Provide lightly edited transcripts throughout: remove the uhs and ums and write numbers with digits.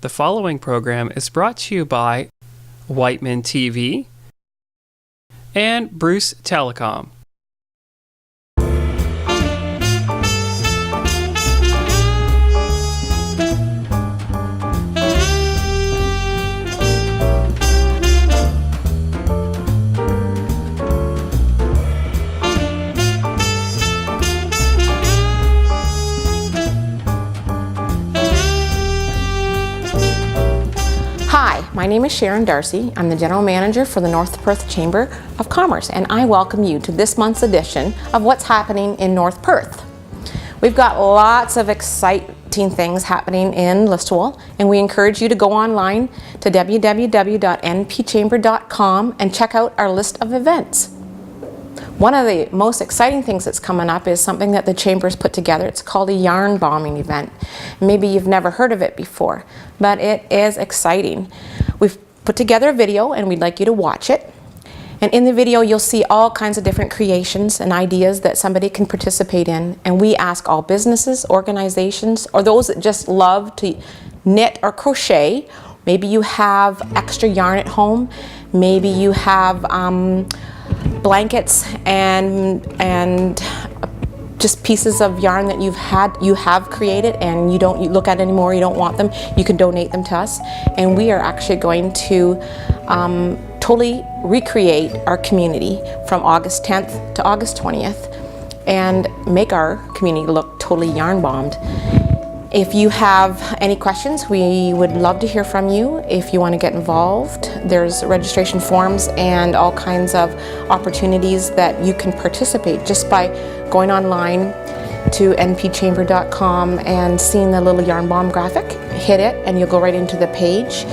The following program is brought to you by Wightman TV and Bruce Telecom. Hi, my name is Sharon Darcy. I'm the General Manager for the North Perth Chamber of Commerce, and I welcome you to this month's edition of What's Happening in North Perth. We've got lots of exciting things happening in Listowel, and we encourage you to go online to www.npchamber.com and check out our list of events. One of the most exciting things that's coming up is something that the Chamber's put together. It's called a yarn bombing event. Maybe you've never heard of it before, but it is exciting. We've put together a video and we'd like you to watch it. And in the video you'll see all kinds of different creations and ideas that somebody can participate in. And we ask all businesses, organizations, or those that just love to knit or crochet. Maybe you have extra yarn at home. Maybe you have blankets and just pieces of yarn that you have created and you look at anymore, you don't want them, you can donate them to us. And we are actually going to totally recreate our community from August 10th to August 20th and make our community look totally yarn bombed. If you have any questions, we would love to hear from you. If you want to get involved, there's registration forms and all kinds of opportunities that you can participate just by going online to npchamber.com and seeing the little yarn bomb graphic. Hit it and you'll go right into the page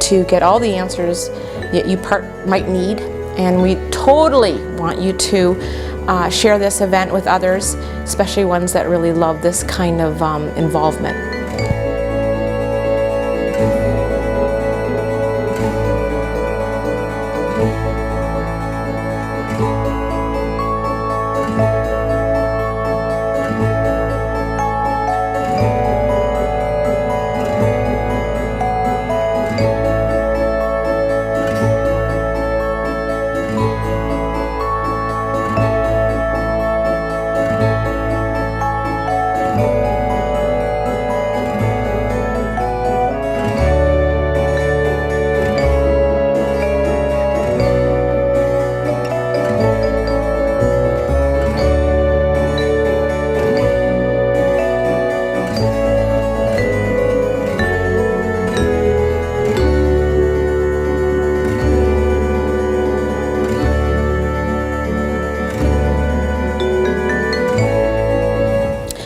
to get all the answers that you might need. And we totally want you to share this event with others, especially ones that really love this kind of involvement.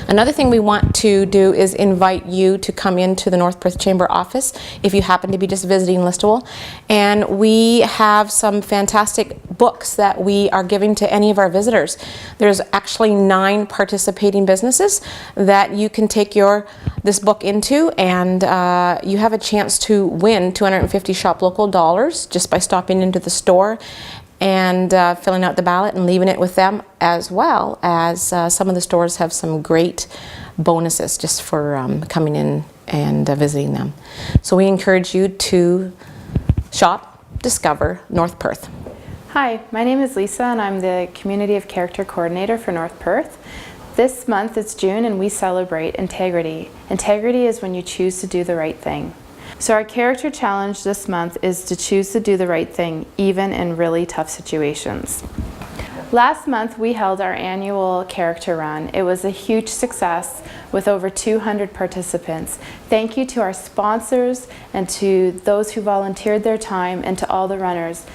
Another thing we want to do is invite you to come into the North Perth Chamber office if you happen to be just visiting Listowel. And we have some fantastic books that we are giving to any of our visitors. There's actually 9 participating businesses that you can take this book into, and you have a chance to win 250 Shop Local dollars just by stopping into the store and filling out the ballot and leaving it with them, as well as some of the stores have some great bonuses just for coming in and visiting them. So we encourage you to shop, discover North Perth. Hi, my name is Lisa and I'm the Community of Character Coordinator for North Perth. This month it's June and we celebrate integrity. Integrity is when you choose to do the right thing. So our character challenge this month is to choose to do the right thing, even in really tough situations. Last month we held our annual character run. It was a huge success with over 200 participants. Thank you to our sponsors and to those who volunteered their time and to all the runners.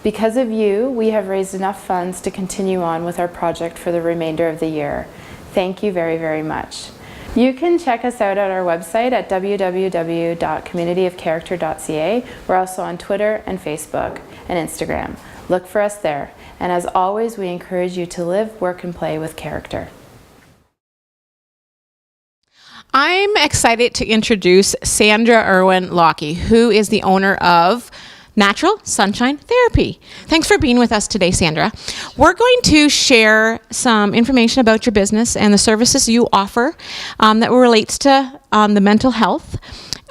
Because of you, we have raised enough funds to continue on with our project for the remainder of the year. Thank you very, very much. You can check us out at our website at www.communityofcharacter.ca. We're also on Twitter and Facebook and Instagram. Look for us there. And as always, we encourage you to live, work, and play with character. I'm excited to introduce Sandra Irwin-Lockie, who is the owner of Natural Sunshine Therapy. Thanks for being with us today, Sandra. We're going to share some information about your business and the services you offer that relates to the mental health.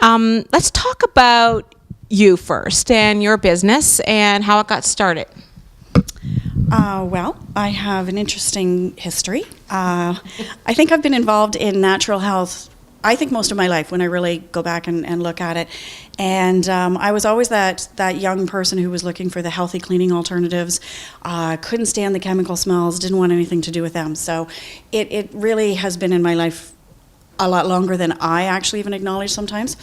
Let's talk about you first and your business and how it got started. Well, I have an interesting history. I think I've been involved in natural health, I think most of my life when I really go back and look at it. And I was always that young person who was looking for the healthy cleaning alternatives, couldn't stand the chemical smells, didn't want anything to do with them. So it really has been in my life a lot longer than I actually even acknowledge sometimes.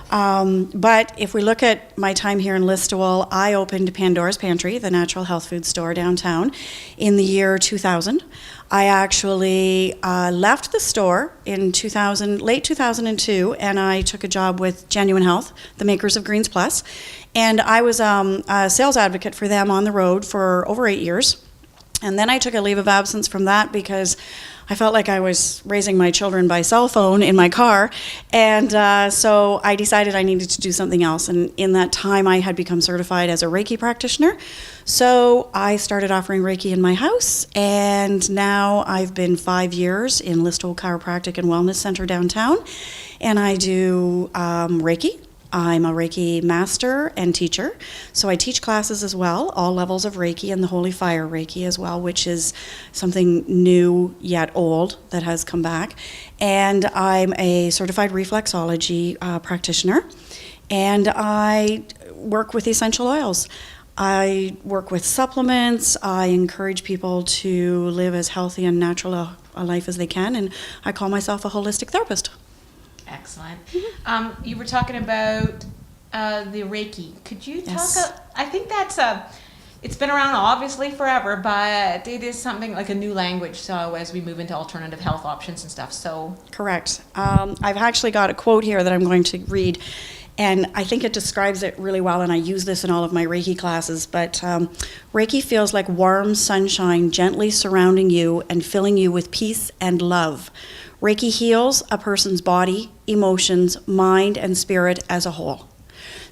But if we look at my time here in Listowel, I opened Pandora's Pantry, the natural health food store downtown, in the year 2000. I actually left the store in late 2002, and I took a job with Genuine Health, the makers of Greens Plus, and I was a sales advocate for them on the road for over 8 years. And then I took a leave of absence from that because I felt like I was raising my children by cell phone in my car, and so I decided I needed to do something else. And in that time, I had become certified as a Reiki practitioner, so I started offering Reiki in my house, and now I've been 5 years in Listowel Chiropractic and Wellness Center downtown, and I do Reiki. I'm a Reiki master and teacher, so I teach classes as well, all levels of Reiki and the Holy Fire Reiki as well, which is something new yet old that has come back. And I'm a certified reflexology practitioner, and I work with essential oils. I work with supplements. I encourage people to live as healthy and natural a life as they can, and I call myself a holistic therapist. Excellent. You were talking about the Reiki. Could you talk? Yes. I think it's been around obviously forever, but it is something like a new language. So as we move into alternative health options and stuff, so Correct. I've actually got a quote here that I'm going to read, and I think it describes it really well, and I use this in all of my Reiki classes, but Reiki feels like warm sunshine gently surrounding you and filling you with peace and love. Reiki heals a person's body, emotions, mind, and spirit as a whole.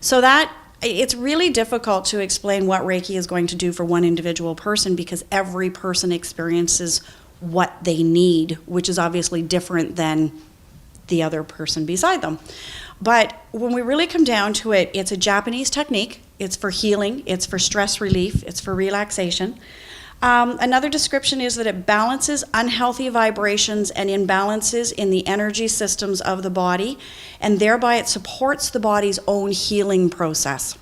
So that it's really difficult to explain what Reiki is going to do for one individual person because every person experiences what they need, which is obviously different than the other person beside them. But when we really come down to it, it's a Japanese technique. It's for healing, it's for stress relief, it's for relaxation. Another description is that it balances unhealthy vibrations and imbalances in the energy systems of the body, and thereby it supports the body's own healing process.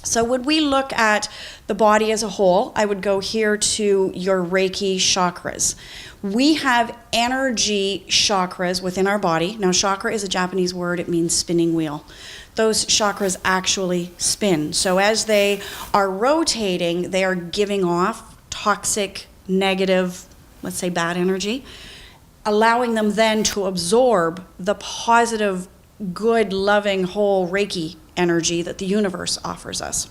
So when we look at the body as a whole, I would go here to your Reiki chakras. We have energy chakras within our body. Now, chakra is a Japanese word. It means spinning wheel. Those chakras actually spin. So as they are rotating, they are giving off toxic, negative, let's say bad energy, allowing them then to absorb the positive, good, loving, whole Reiki energy that the universe offers us.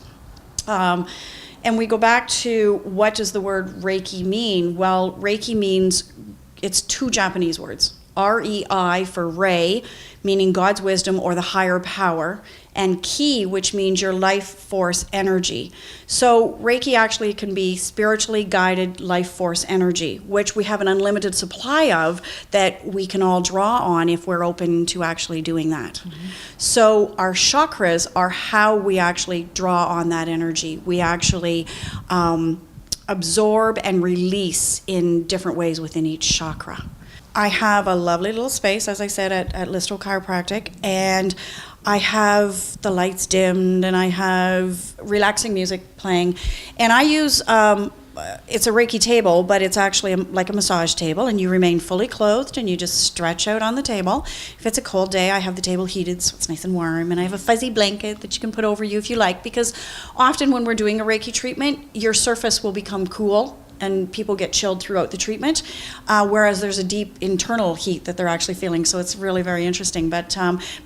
And we go back to what does the word Reiki mean? Well, Reiki means, it's two Japanese words. R-E-I for Rei, meaning God's wisdom or the higher power, and Ki, which means your life force energy. So Reiki actually can be spiritually guided life force energy, which we have an unlimited supply of that we can all draw on if we're open to actually doing that. Mm-hmm. So our chakras are how we actually draw on that energy. We actually absorb and release in different ways within each chakra. I have a lovely little space, as I said, at Listowel Chiropractic, and I have the lights dimmed, and I have relaxing music playing, and I use, it's a Reiki table, but it's actually like a massage table, and you remain fully clothed, and you just stretch out on the table. If it's a cold day, I have the table heated so it's nice and warm, and I have a fuzzy blanket that you can put over you if you like, because often when we're doing a Reiki treatment, your surface will become cool, and people get chilled throughout the treatment, whereas there's a deep internal heat that they're actually feeling, so it's really very interesting. But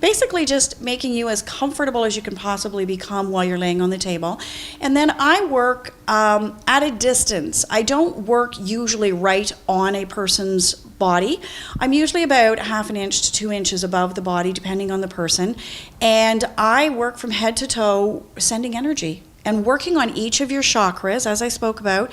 basically just making you as comfortable as you can possibly become while you're laying on the table. And then I work at a distance. I don't work usually right on a person's body. I'm usually about 1/2 inch to 2 inches above the body, depending on the person, and I work from head to toe, sending energy and working on each of your chakras, as I spoke about,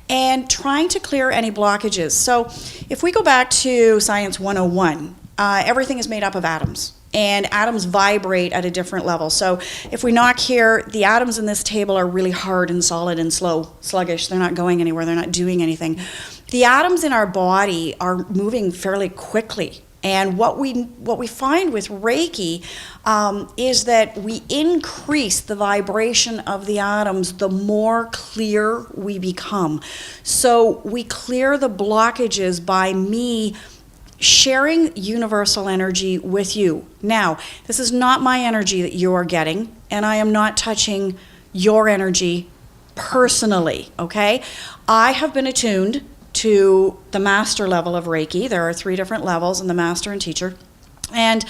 and trying to clear any blockages. So if we go back to Science 101, everything is made up of atoms. And atoms vibrate at a different level. So if we knock here, the atoms in this table are really hard and solid and sluggish. They're not going anywhere. They're not doing anything. The atoms in our body are moving fairly quickly. And what we find with Reiki is that we increase the vibration of the atoms the more clear we become. So we clear the blockages by me sharing universal energy with you. Now, this is not my energy that you are getting, and I am not touching your energy personally, okay? I have been attuned to the master level of Reiki. There are 3 different levels in the master and teacher. And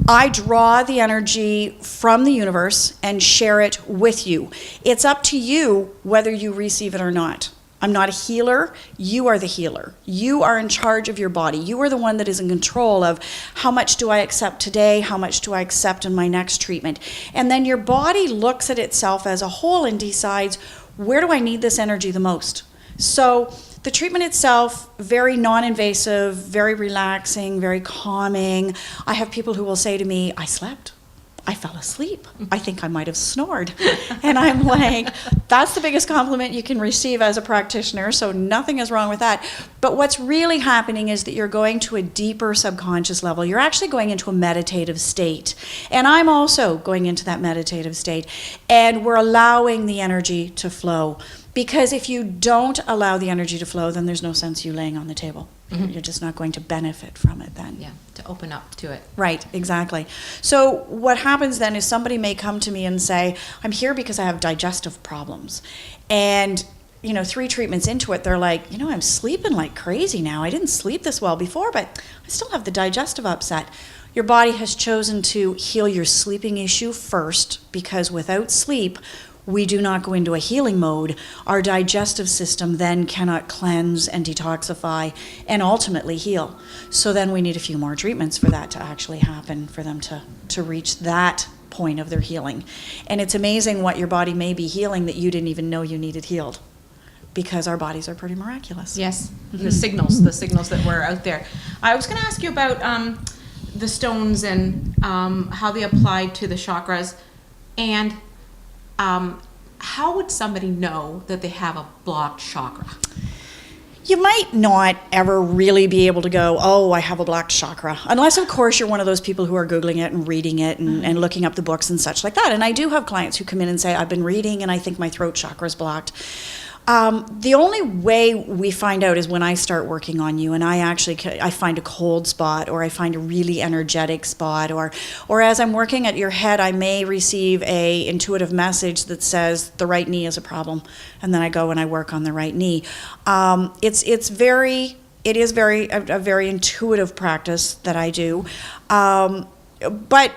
I draw the energy from the universe and share it with you. It's up to you whether you receive it or not. I'm not a healer. You are the healer. You are in charge of your body. You are the one that is in control of how much do I accept today, how much do I accept in my next treatment. And then your body looks at itself as a whole and decides, where do I need this energy the most? So the treatment itself, very non-invasive, very relaxing, very calming. I have people who will say to me, I slept. I fell asleep. I think I might have snored. And I'm like, that's the biggest compliment you can receive as a practitioner, so nothing is wrong with that. But what's really happening is that you're going to a deeper subconscious level. You're actually going into a meditative state. And I'm also going into that meditative state. And we're allowing the energy to flow. Because if you don't allow the energy to flow, then there's no sense you laying on the table. Mm-hmm. You're just not going to benefit from it then. Yeah, to open up to it. Right, exactly. So what happens then is somebody may come to me and say, I'm here because I have digestive problems. And 3 treatments into it, they're like, I'm sleeping like crazy now. I didn't sleep this well before, but I still have the digestive upset. Your body has chosen to heal your sleeping issue first, because without sleep, we do not go into a healing mode. Our digestive system then cannot cleanse and detoxify and ultimately heal. So then we need a few more treatments for that to actually happen, for them to reach that point of their healing. And it's amazing what your body may be healing that you didn't even know you needed healed, because our bodies are pretty miraculous. Yes, the signals that were out there. I was going to ask you about the stones and how they apply to the chakras, and how would somebody know that they have a blocked chakra? You might not ever really be able to go, oh, I have a blocked chakra. Unless, of course, you're one of those people who are Googling it and reading it and looking up the books and such like that. And I do have clients who come in and say, I've been reading and I think my throat chakra is blocked. The only way we find out is when I start working on you and I find a cold spot, or I find a really energetic spot, or as I'm working at your head, I may receive a intuitive message that says the right knee is a problem, and then I go and I work on the right knee. It is a very intuitive practice that I do, but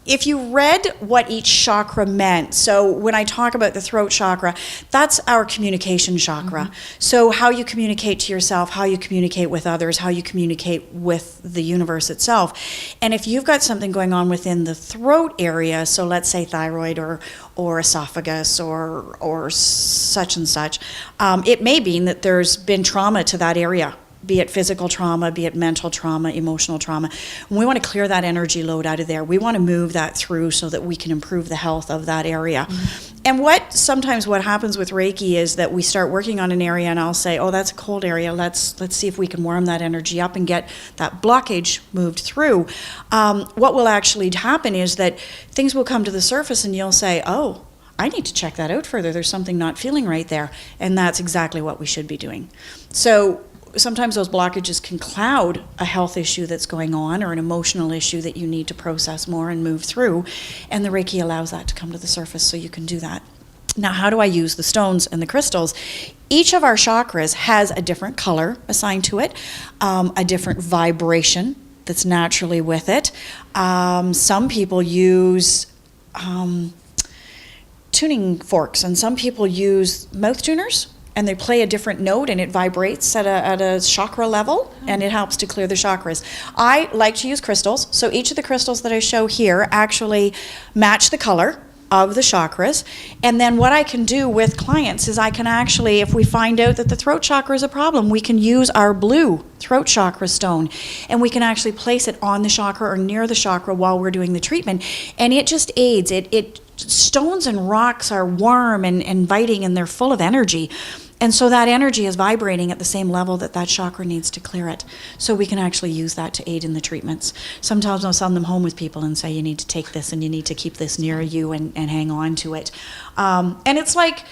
if you read what each chakra meant, so when I talk about the throat chakra, that's our communication chakra. Mm-hmm. So how you communicate to yourself, how you communicate with others, how you communicate with the universe itself. And if you've got something going on within the throat area, so let's say thyroid or esophagus or such and such, it may be that there's been trauma to that area. Be it physical trauma, be it mental trauma, emotional trauma. And we want to clear that energy load out of there. We want to move that through so that we can improve the health of that area. Mm-hmm. And sometimes what happens with Reiki is that we start working on an area and I'll say, oh, that's a cold area. Let's see if we can warm that energy up and get that blockage moved through. What will actually happen is that things will come to the surface and you'll say, oh, I need to check that out further. There's something not feeling right there. And that's exactly what we should be doing. So sometimes those blockages can cloud a health issue that's going on or an emotional issue that you need to process more and move through, and the Reiki allows that to come to the surface so you can do that. Now, how do I use the stones and the crystals? Each of our chakras has a different color assigned to it, a different vibration that's naturally with it. Some people use tuning forks, and some people use mouth tuners. And they play a different note and it vibrates at a chakra level, and it helps to clear the chakras. I like to use crystals. So each of the crystals that I show here actually match the color. of the chakras. And then what I can do with clients is I can actually, if we find out that the throat chakra is a problem, we can use our blue throat chakra stone, and we can actually place it on the chakra or near the chakra while we're doing the treatment. And it just aids. Stones and rocks are warm and inviting, and they're full of energy. And so that energy is vibrating at the same level that that chakra needs to clear it. So we can actually use that to aid in the treatments. Sometimes I'll send them home with people and say, you need to take this and you need to keep this near you and hang on to it. And it's like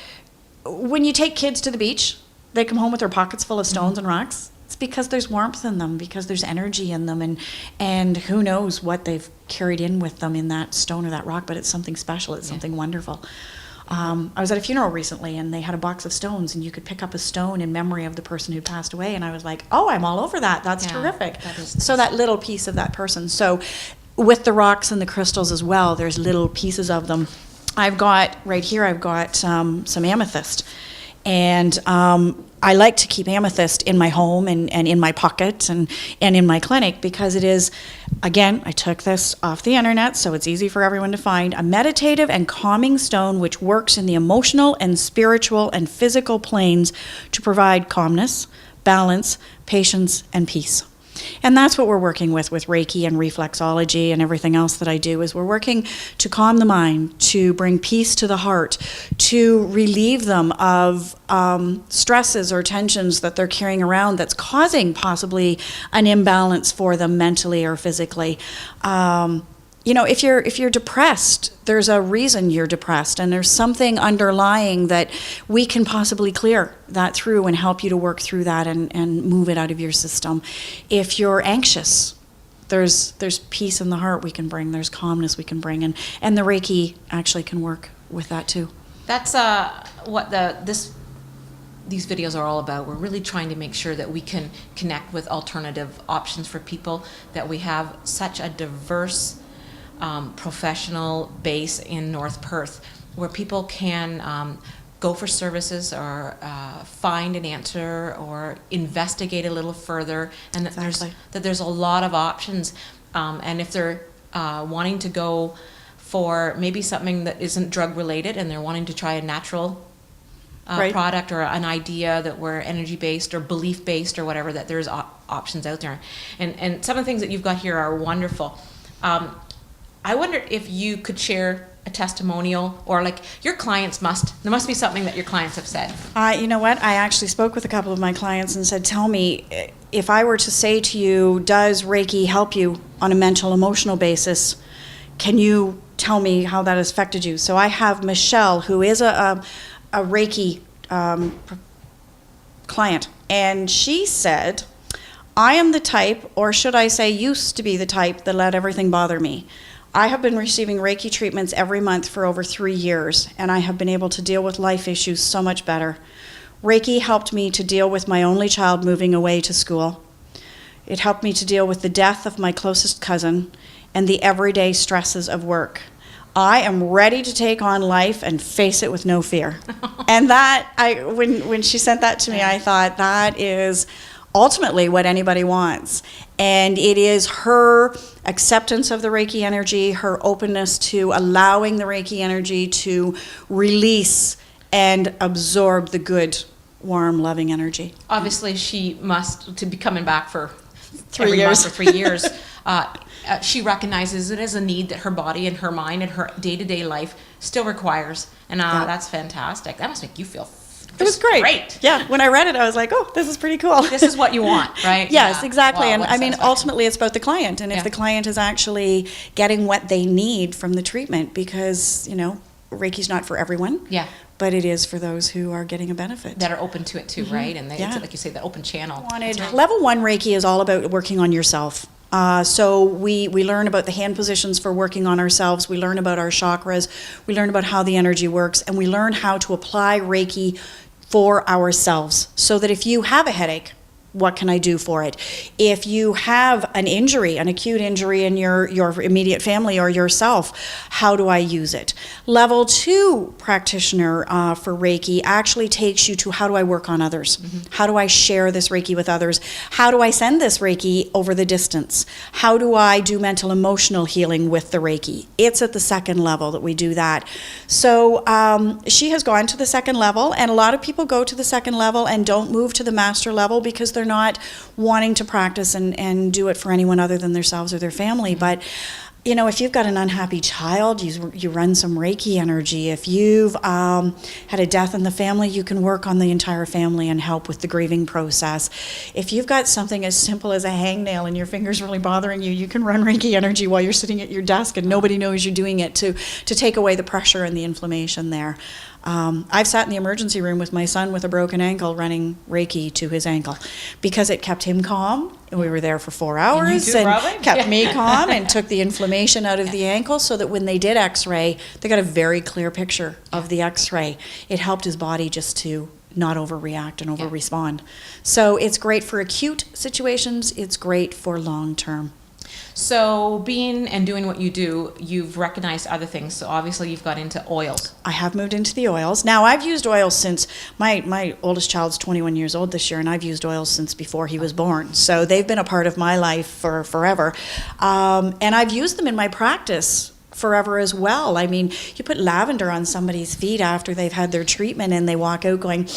when you take kids to the beach, they come home with their pockets full of stones and rocks. It's because there's warmth in them, because there's energy in them, and who knows what they've carried in with them in that stone or that rock, but it's something special, it's something wonderful. I was at a funeral recently, and they had a box of stones, and you could pick up a stone in memory of the person who passed away, and I was like, oh, I'm all over that. That's terrific. That is nice. So that little piece of that person. So with the rocks and the crystals as well, there's little pieces of them. I've got, right here, I've got some amethyst. And I like to keep amethyst in my home and in my pocket and in my clinic, because it is, again, I took this off the internet, so it's easy for everyone to find, a meditative and calming stone which works in the emotional and spiritual and physical planes to provide calmness, balance, patience, and peace. And that's what we're working with Reiki and reflexology and everything else that I do, is we're working to calm the mind, to bring peace to the heart, to relieve them of stresses or tensions that they're carrying around that's causing possibly an imbalance for them mentally or physically. You know, if you're depressed, there's a reason you're depressed, and there's something underlying that we can possibly clear that through and help you to work through that and move it out of your system. If you're anxious, there's peace in the heart we can bring, there's calmness we can bring, and the Reiki actually can work with that too. That's what these videos are all about. We're really trying to make sure that we can connect with alternative options for people, that we have such a diverse professional base in North Perth, where people can go for services or find an answer or investigate a little further, and that there's a lot of options. And if they're wanting to go for maybe something that isn't drug related, and they're wanting to try a natural product or an idea that we're energy based or belief based or whatever, that there's options out there. And some of the things that you've got here are wonderful. I wondered if you could share a testimonial, or like your clients there must be something that your clients have said. You know what? I actually spoke with a couple of my clients and said, tell me, if I were to say to you, does Reiki help you on a mental, emotional basis? Can you tell me how that has affected you? So I have Michelle, who is a Reiki client, and she said, I am the type, or should I say used to be the type, that let everything bother me. I have been receiving Reiki treatments every month for over 3 years, and I have been able to deal with life issues so much better. Reiki helped me to deal with my only child moving away to school. It helped me to deal with the death of my closest cousin and the everyday stresses of work. I am ready to take on life and face it with no fear. And that, when she sent that to me, I thought, that is ultimately what anybody wants. And it is her acceptance of the Reiki energy, her openness to allowing the Reiki energy to release and absorb the good, warm, loving energy. Obviously, she must, to be coming back for 3 years. For 3 years, she recognizes it as a need that her body and her mind and her day-to-day life still requires. And that's fantastic. That must make you feel it was great. Yeah, when I read it, I was like, oh, this is pretty cool. This is what you want, right? Yes, exactly. Wow, and I mean, ultimately, it's about the client. And if the client is actually getting what they need from the treatment, because, you know, Reiki's not for everyone. Yeah. But it is for those who are getting a benefit. That are open to it too, right? And it's, like you say, that open channel. Level 1 Reiki is all about working on yourself. So we learn about the hand positions for working on ourselves. We learn about our chakras. We learn about how the energy works. And we learn how to apply Reiki for ourselves. So that if you have a headache, what can I do for it? If you have an injury, an acute injury in your immediate family or yourself, how do I use it? Level 2 practitioner for Reiki actually takes you to how do I work on others? How do I share this Reiki with others? How do I send this Reiki over the distance? How do I do mental emotional healing with the Reiki? It's at the second level that we do that. So she has gone to the second level, and a lot of people go to the second level and don't move to the master level because they're not wanting to practice and do it for anyone other than themselves or their family. But you know, if you've got an unhappy child, you run some Reiki energy. If you've had a death in the family, you can work on the entire family and help with the grieving process. If you've got something as simple as a hangnail and your finger's really bothering you, you can run Reiki energy while you're sitting at your desk and nobody knows you're doing it to take away the pressure and the inflammation there. I've sat in the emergency room with my son with a broken ankle running Reiki to his ankle because it kept him calm. And we were there for 4 hours and kept me calm and took the inflammation out of the ankle so that when they did x-ray, they got a very clear picture of the x-ray. It helped his body just to not overreact and over-respond. So it's great for acute situations. It's great for long-term. So being and doing what you do, you've recognized other things. So obviously you've got into oils. I have moved into the oils. Now I've used oils since my oldest child's 21 years old this year, and I've used oils since before he was born. So they've been a part of my life for forever. And I've used them in my practice forever as well. I mean, you put lavender on somebody's feet after they've had their treatment and they walk out going,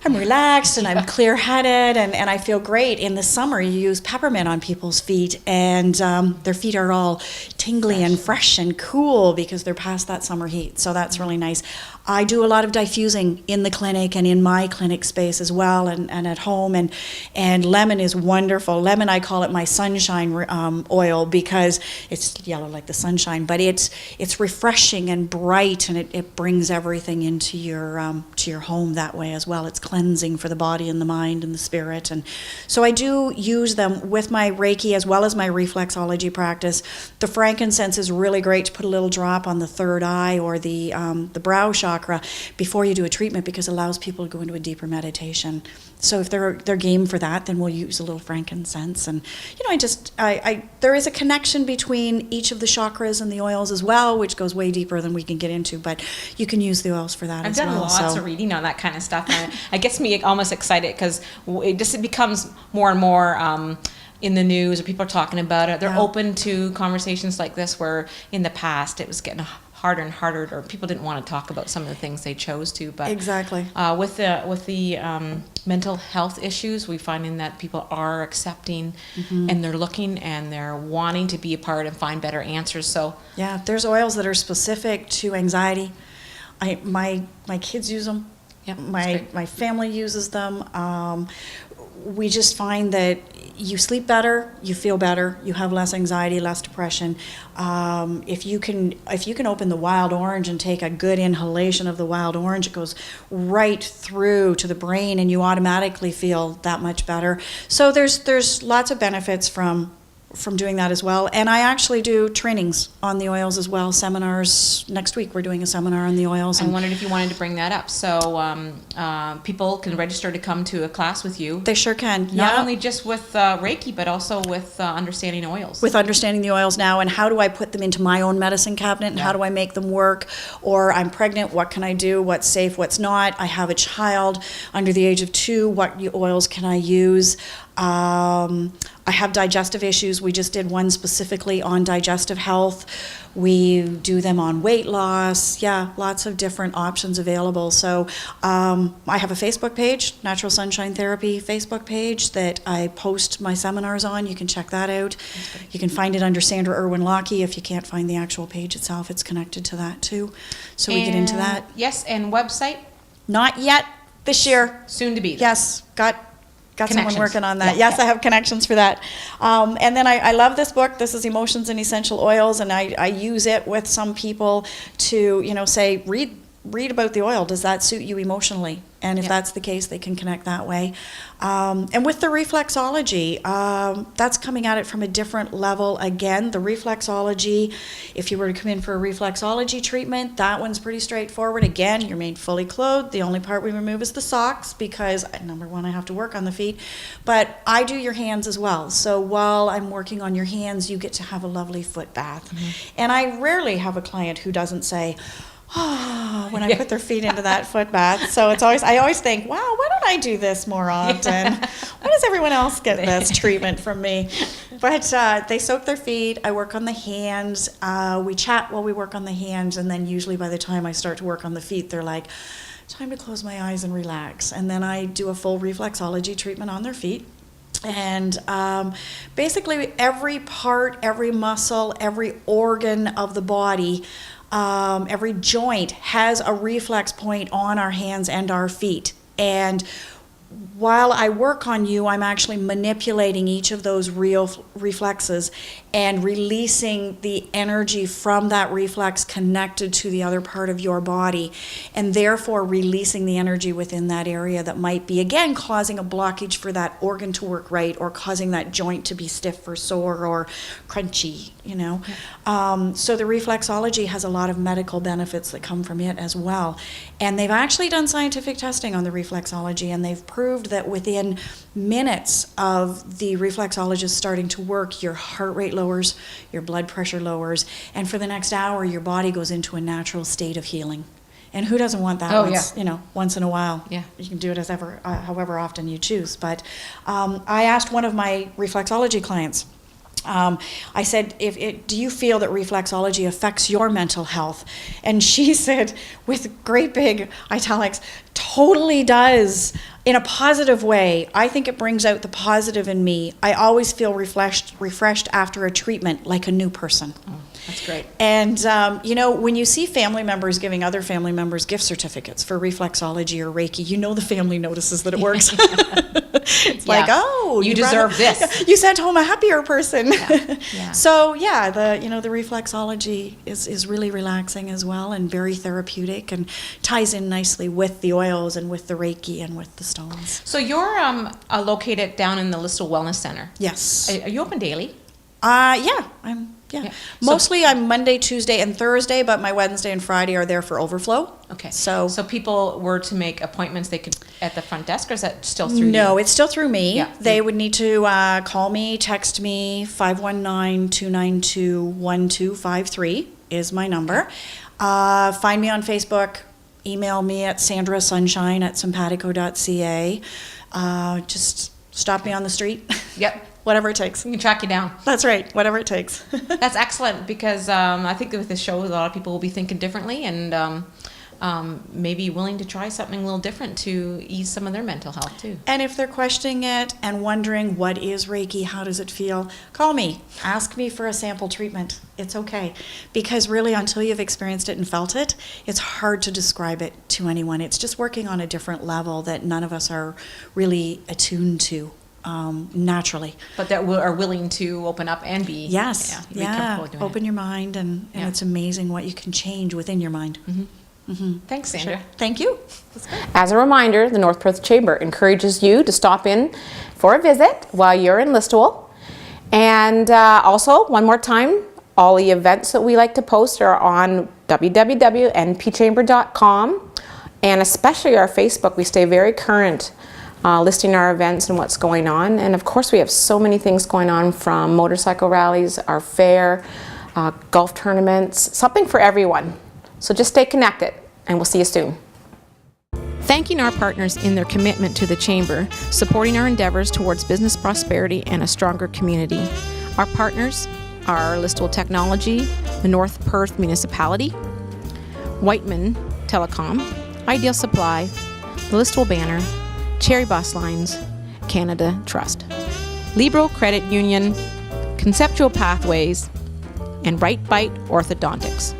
I'm relaxed and I'm clear-headed and I feel great. In the summer, you use peppermint on people's feet and their feet are all tingly and fresh and cool because they're past that summer heat. So that's really nice. I do a lot of diffusing in the clinic and in my clinic space as well and at home. And lemon is wonderful. Lemon, I call it my sunshine oil because it's yellow like the sunshine, but it's refreshing and bright and it brings everything into your home that way as well. It's cleansing for the body and the mind and the spirit. And so I do use them with my Reiki as well as my reflexology practice. The frankincense is really great to put a little drop on the third eye or the brow chakra before you do a treatment because it allows people to go into a deeper meditation. So if they're game for that, then we'll use a little frankincense. And I there is a connection between each of the chakras and the oils as well, which goes way deeper than we can get into. But you can use the oils for that as well. I've done lots of reading on that kind of stuff, and it gets me almost excited because it becomes more and more. In the news, or people are talking about it. They're open to conversations like this, where in the past it was getting harder and harder, or people didn't want to talk about some of the things they chose to. But exactly with the mental health issues, we're finding that people are accepting, and they're looking and they're wanting to be a part and find better answers. So yeah, there's oils that are specific to anxiety. My kids use them. Yep, my family uses them. We just find that you sleep better, you feel better, you have less anxiety, less depression. If you can open the wild orange and take a good inhalation of the wild orange, it goes right through to the brain, and you automatically feel that much better. So there's lots of benefits from doing that as well. And I actually do trainings on the oils as well, seminars. Next week we're doing a seminar on the oils. I wondered if you wanted to bring that up. So people can register to come to a class with you. They sure can. Not only just with Reiki, but also with understanding oils. With understanding the oils now, and how do I put them into my own medicine cabinet, and how do I make them work? Or I'm pregnant, what can I do? What's safe, what's not? I have a child under the age of 2, what oils can I use? I have digestive issues. We just did one specifically on digestive health. We do them on weight loss. Yeah, lots of different options available. So I have a Facebook page, Natural Sunshine Therapy Facebook page, that I post my seminars on. You can check that out. You can find it under Sandra Irwin-Lockie. If you can't find the actual page itself, it's connected to that too. So we get into that. Yes, and website? Not yet this year. Soon to be. Yes, got someone working on that. Yes, I have connections for that. And then I love this book. This is Emotions and Essential Oils, and I use it with some people to, say, read read about the oil. Does that suit you emotionally? And if Yeah. that's the case, they can connect that way. And with the reflexology, that's coming at it from a different level. Again, the reflexology, if you were to come in for a reflexology treatment, that one's pretty straightforward. Again, you're made fully clothed. The only part we remove is the socks because, number one, I have to work on the feet. But I do your hands as well. So while I'm working on your hands, you get to have a lovely foot bath. And I rarely have a client who doesn't say, when I put their feet into that foot bath. So I always think, wow, why don't I do this more often? Why does everyone else get this treatment from me? But they soak their feet. I work on the hands. We chat while we work on the hands. And then usually by the time I start to work on the feet, they're like, time to close my eyes and relax. And then I do a full reflexology treatment on their feet. And basically every part, every muscle, every organ of the body, every joint has a reflex point on our hands and our feet. And while I work on you, I'm actually manipulating each of those reflexes and releasing the energy from that reflex connected to the other part of your body, and therefore releasing the energy within that area that might be, again, causing a blockage for that organ to work right, or causing that joint to be stiff or sore or crunchy, you know. So the reflexology has a lot of medical benefits that come from it as well. And they've actually done scientific testing on the reflexology, and they've proved that within minutes of the reflexologist starting to work, your heart rate lowers, your blood pressure lowers, and for the next hour, your body goes into a natural state of healing. And who doesn't want that once in a while? Yeah. You can do it however often you choose. But I asked one of my reflexology clients, I said, do you feel that reflexology affects your mental health? And she said, with great big italics, totally does, in a positive way. I think it brings out the positive in me. I always feel refreshed after a treatment, like a new person. Oh, that's great. And, when you see family members giving other family members gift certificates for reflexology or Reiki, the family notices that it works. It's like, oh, you deserve this. You sent home a happier person. Yeah. So, the reflexology is really relaxing as well, and very therapeutic, and ties in nicely with the oils and with the Reiki and with the stones. So you're located down in the Listle Wellness Center. Yes. Are you open daily? Yeah. Mostly I'm Monday, Tuesday, and Thursday, but my Wednesday and Friday are there for overflow. Okay. So people were to make appointments, they could at the front desk, or is that still through you? No, it's still through me. Yeah. They would need to call me, text me, 519-292-1253 is my number. Find me on Facebook, email me at sandrasunshine@simpatico.ca. Just stop me on the street. Yep. Whatever it takes. We can track you down. That's right. Whatever it takes. That's excellent, because I think that with this show, a lot of people will be thinking differently, and maybe willing to try something a little different to ease some of their mental health too. And if they're questioning it and wondering what is Reiki, how does it feel, call me. Ask me for a sample treatment. It's okay. Because really, until you've experienced it and felt it, it's hard to describe it to anyone. It's just working on a different level that none of us are really attuned to. Naturally. But that are willing to open up and be be comfortable doing open your mind, and it's amazing what you can change within your mind. Thanks, Sandra. Sure. Thank you. As a reminder, the North Perth Chamber encourages you to stop in for a visit while you're in Listowel. And also, one more time, all the events that we like to post are on www.npchamber.com, and especially our Facebook. We stay very current, listing our events and what's going on. And of course, we have so many things going on, from motorcycle rallies, our fair, golf tournaments, something for everyone. So just stay connected, and we'll see you soon. Thanking our partners in their commitment to the Chamber, supporting our endeavors towards business prosperity and a stronger community. Our partners are Listowel Technology, the North Perth Municipality, Wightman Telecom, Ideal Supply, the Listowel Banner, Cherry Bus Lines, Canada Trust, Libero Credit Union, Conceptual Pathways, and Right Bite Orthodontics.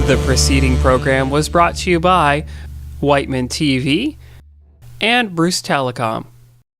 The preceding program was brought to you by Wightman TV and Bruce Telecom.